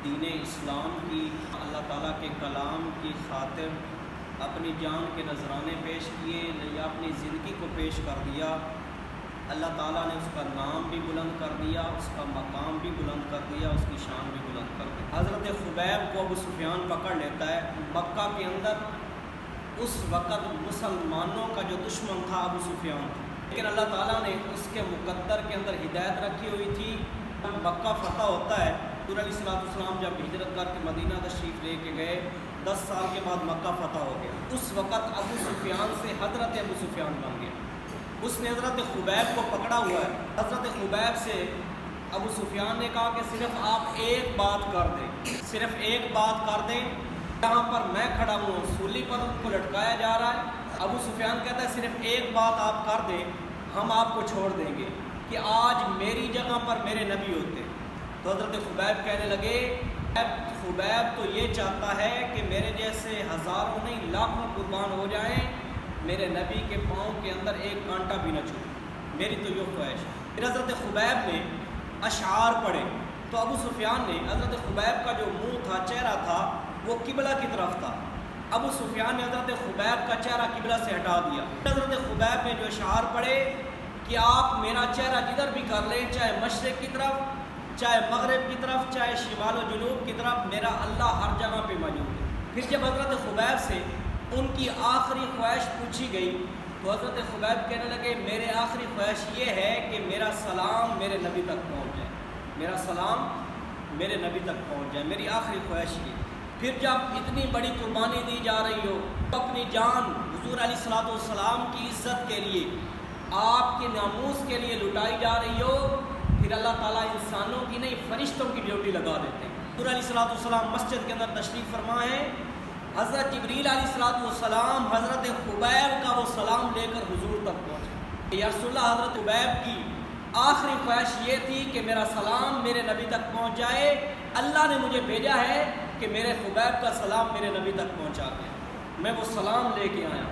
دین اسلام کی، اللہ تعالیٰ کے کلام کی خاطر اپنی جان کے نذرانے پیش کیے یا اپنی زندگی کو پیش کر دیا، اللہ تعالیٰ نے اس کا نام بھی بلند کر دیا، اس کا مقام بھی بلند کر دیا، اس کی شان بھی بلند کر دی۔ حضرت خبیب کو ابو سفیان پکڑ لیتا ہے مکہ کے اندر۔ اس وقت مسلمانوں کا جو دشمن تھا ابو سفیان تھا، لیکن اللہ تعالیٰ نے اس کے مقدر کے اندر ہدایت رکھی ہوئی تھی۔ مکہ فتح ہوتا ہے، حضور علیہ السلام جب ہجرت کر کے مدینہ تشریف لے کے گئے، 10 سال کے بعد مکہ فتح ہو گیا۔ اس وقت ابو سفیان سے حضرت ابو سفیان بن گیا۔ اس نے حضرت خبیب کو پکڑا ہوا ہے۔ حضرت خبیب سے ابو سفیان نے کہا کہ صرف آپ ایک بات کر دیں، صرف ایک بات کر دیں، یہاں پر میں کھڑا ہوں، سولی پر ان کو لٹکایا جا رہا ہے۔ ابو سفیان کہتا ہے صرف ایک بات آپ کر دیں، ہم آپ کو چھوڑ دیں گے کہ آج میری جگہ پر میرے نبی ہوتے۔ تو حضرت خبیب کہنے لگے، خبیب تو یہ چاہتا ہے کہ میرے جیسے ہزاروں نہیں لاکھوں قربان ہو جائیں، میرے نبی کے پاؤں کے اندر ایک کانٹا بھی نہ چھوڑے، میری تو یہ خواہش ہے۔ پھر حضرت خبیب نے اشعار پڑھے تو ابو سفیان نے، حضرت خبیب کا جو منہ تھا، چہرہ تھا، وہ قبلہ کی طرف تھا۔ ابو سفیان نے حضرت خبیب کا چہرہ قبلہ سے ہٹا دیا۔ حضرت خبیب نے جو اشعار پڑھے کہ آپ میرا چہرہ جدھر بھی کر لیں، چاہے مشرق کی طرف، چاہے مغرب کی طرف، چاہے شمال و جنوب کی طرف، میرا اللہ ہر جگہ پہ موجود ہے۔ پھر جب حضرت خبیب سے ان کی آخری خواہش پوچھی گئی تو حضرت خبیب کہنے لگے، میرے آخری خواہش یہ ہے کہ میرا سلام میرے نبی تک پہنچ جائے، میرا سلام میرے نبی تک پہنچ جائے، میری آخری خواہش یہ۔ پھر جب اتنی بڑی قربانی دی جا رہی ہو، اپنی جان حضور علیہ السلام کی عزت کے لیے، آپ کے ناموس کے لیے لٹائی جا رہی ہو، پھر اللہ تعالیٰ انسانوں کی نہیں فرشتوں کی ڈیوٹی لگا دیتے ہیں۔ حضور علیہ السلام مسجد کے اندر تشریف فرما ہے، حضرت جبریل علیہ السلام حضرت خبیب کا وہ سلام لے کر حضور تک پہنچے۔ یا رسول اللہ، حضرت خبیب کی آخری خواہش یہ تھی کہ میرا سلام میرے نبی تک پہنچ جائے، اللہ نے مجھے بھیجا ہے کہ میرے خبیب کا سلام میرے نبی تک پہنچا دیں، میں وہ سلام لے کے آیا۔